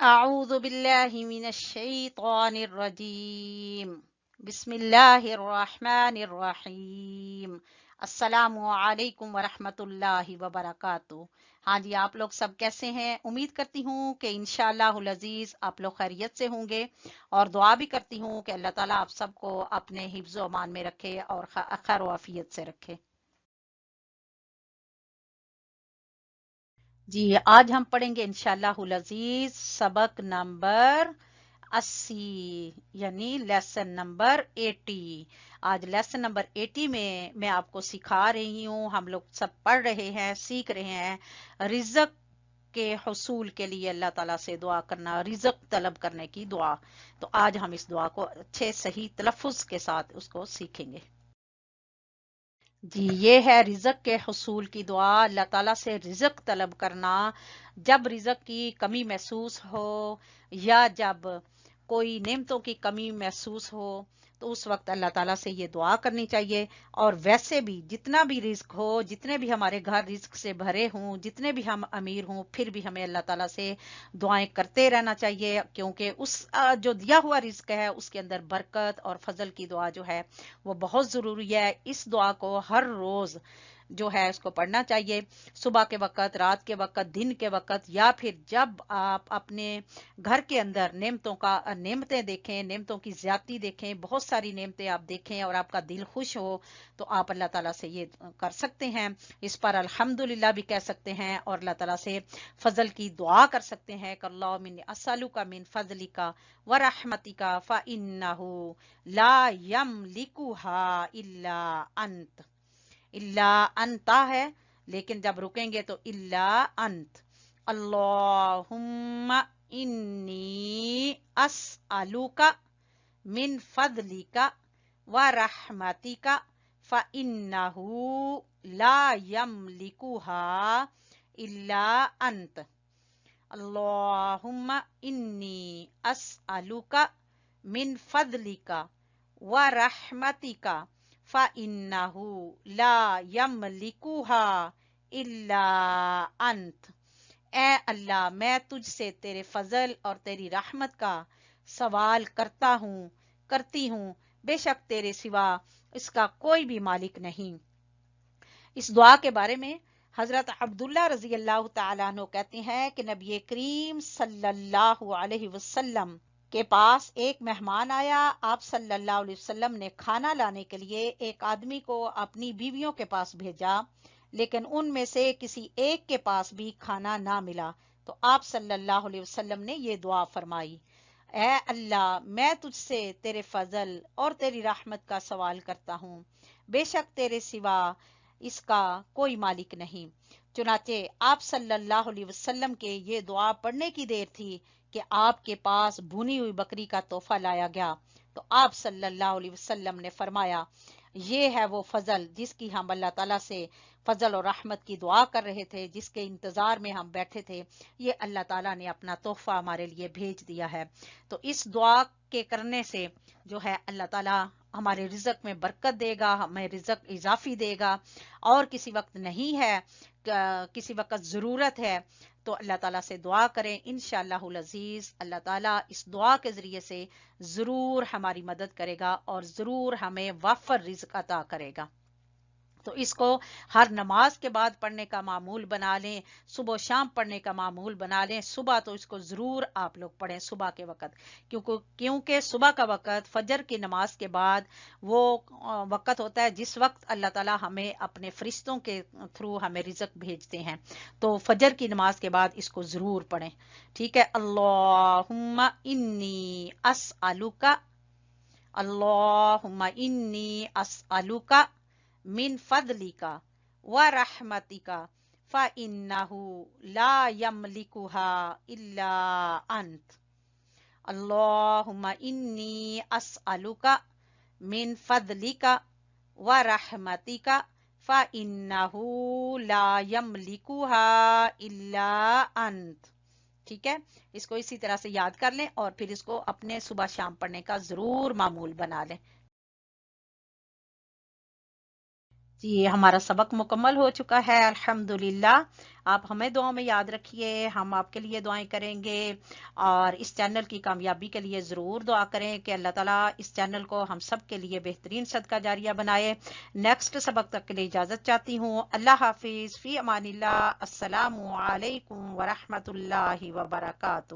أعوذ بالله من الشيطان الرجيم بسم الله الرحمن الرحیم السلام علیکم ورحمۃ اللہ وبرکاتہ۔ ہاں جی، آپ لوگ سب کیسے ہیں؟ امید کرتی ہوں کہ انشاءاللہ العزیز آپ لوگ خیریت سے ہوں گے، اور دعا بھی کرتی ہوں کہ اللہ تعالیٰ آپ سب کو اپنے حفظ و امان میں رکھے اور خیر و عافیت سے رکھے۔ جی، آج ہم پڑھیں گے انشاءاللہ العزیز سبق نمبر 80، یعنی لیسن نمبر 80۔ آج لیسن نمبر 80 میں آپ کو سکھا رہی ہوں، ہم لوگ سب پڑھ رہے ہیں، سیکھ رہے ہیں رزق کے حصول کے لیے اللہ تعالیٰ سے دعا کرنا، رزق طلب کرنے کی دعا۔ تو آج ہم اس دعا کو اچھے صحیح تلفظ کے ساتھ اس کو سیکھیں گے۔ جی، یہ ہے رزق کے حصول کی دعا، اللہ تعالیٰ سے رزق طلب کرنا۔ جب رزق کی کمی محسوس ہو یا جب کوئی نعمتوں کی کمی محسوس ہو تو اس وقت اللہ تعالیٰ سے یہ دعا کرنی چاہیے۔ اور ویسے بھی جتنا بھی رزق ہو، جتنے بھی ہمارے گھر رزق سے بھرے ہوں، جتنے بھی ہم امیر ہوں، پھر بھی ہمیں اللہ تعالیٰ سے دعائیں کرتے رہنا چاہیے، کیونکہ اس جو دیا ہوا رزق ہے اس کے اندر برکت اور فضل کی دعا جو ہے وہ بہت ضروری ہے۔ اس دعا کو ہر روز جو ہے اس کو پڑھنا چاہیے، صبح کے وقت، رات کے وقت، دن کے وقت، یا پھر جب آپ اپنے گھر کے اندر نعمتیں دیکھیں، نعمتوں کی زیادتی دیکھیں، بہت ساری نعمتیں آپ دیکھیں اور آپ کا دل خوش ہو تو آپ اللہ تعالیٰ سے یہ کر سکتے ہیں، اس پر الحمدللہ بھی کہہ سکتے ہیں اور اللہ تعالیٰ سے فضل کی دعا کر سکتے ہیں کہ اللہم انی اسألک من فضلک ورحمتک فإنہ لا یملکها الا انت۔ الا انتا ہے، لیکن جب رکیں گے تو الا انت۔ اللہم انی اسألوک من فضلک ورحمتک فإنہ لا یملکها الا انت۔ اللہم انی اسألوک من فضلک ورحمتک فَإِنَّهُ لَا يَمْلِكُهَا إِلَّا أَنْتَ۔ اے اللہ، میں تجھ سے تیرے فضل اور تیری رحمت کا سوال کرتی ہوں، بے شک تیرے سوا اس کا کوئی بھی مالک نہیں۔ اس دعا کے بارے میں حضرت عبداللہ رضی اللہ تعالیٰ عنہ کہتے ہیں کہ نبی کریم صلی اللہ علیہ وسلم کے پاس ایک مہمان آیا۔ آپ صلی اللہ علیہ وسلم نے کھانا لانے کے لیے ایک آدمی کو اپنی بیویوں کے پاس بھیجا، لیکن ان میں سے کسی ایک کے پاس بھی کھانا نہ ملا، تو آپ صلی اللہ علیہ وسلم نے یہ دعا فرمائی: اے اللہ، میں تجھ سے تیرے فضل اور تیری رحمت کا سوال کرتا ہوں، بے شک تیرے سوا اس کا کوئی مالک نہیں۔ چنانچہ آپ صلی اللہ علیہ وسلم کے یہ دعا پڑھنے کی دیر تھی کہ آپ کے پاس بھونی ہوئی بکری کا تحفہ لایا گیا، تو آپ صلی اللہ علیہ وسلم نے فرمایا: یہ ہے وہ فضل جس کی ہم اللہ تعالیٰ سے فضل اور رحمت کی دعا کر رہے تھے، جس کے انتظار میں ہم بیٹھے تھے، یہ اللہ تعالیٰ نے اپنا تحفہ ہمارے لیے بھیج دیا ہے۔ تو اس دعا کے کرنے سے جو ہے اللہ تعالیٰ ہمارے رزق میں برکت دے گا، ہمیں رزق اضافی دے گا، اور کسی وقت نہیں ہے، کسی وقت ضرورت ہے تو اللہ تعالیٰ سے دعا کریں، انشاءاللہ العزیز اللہ تعالیٰ اس دعا کے ذریعے سے ضرور ہماری مدد کرے گا اور ضرور ہمیں وافر رزق عطا کرے گا۔ تو اس کو ہر نماز کے بعد پڑھنے کا معمول بنا لیں، صبح و شام پڑھنے کا معمول بنا لیں۔ صبح تو اس کو ضرور آپ لوگ پڑھیں صبح کے وقت، کیونکہ صبح کا وقت فجر کی نماز کے بعد وہ وقت ہوتا ہے جس وقت اللہ تعالیٰ ہمیں اپنے فرشتوں کے تھرو ہمیں رزق بھیجتے ہیں، تو فجر کی نماز کے بعد اس کو ضرور پڑھیں، ٹھیک ہے؟ اللہم انی اسألوک، اللہم انی اسألوک من فضلک ورحمتک فإنہ لا یملکها الا انت۔ اللہم انی اسألوک من فضلک ورحمتک فإنہ لا یملکها الا انت۔ ٹھیک ہے، اس کو اسی طرح سے یاد کر لیں اور پھر اس کو اپنے صبح شام پڑھنے کا ضرور معمول بنا لیں۔ جی ہمارا سبق مکمل ہو چکا ہے الحمدللہ. آپ ہمیں دعاؤں میں یاد رکھیے، ہم آپ کے لیے دعائیں کریں گے، اور اس چینل کی کامیابی کے لیے ضرور دعا کریں کہ اللہ تعالیٰ اس چینل کو ہم سب کے لیے بہترین صدقہ جاریہ بنائے. نیکسٹ سبق تک کے لیے اجازت چاہتی ہوں. اللہ حافظ، فی امان اللہ، السلام علیکم ورحمۃ اللہ وبرکاتہ.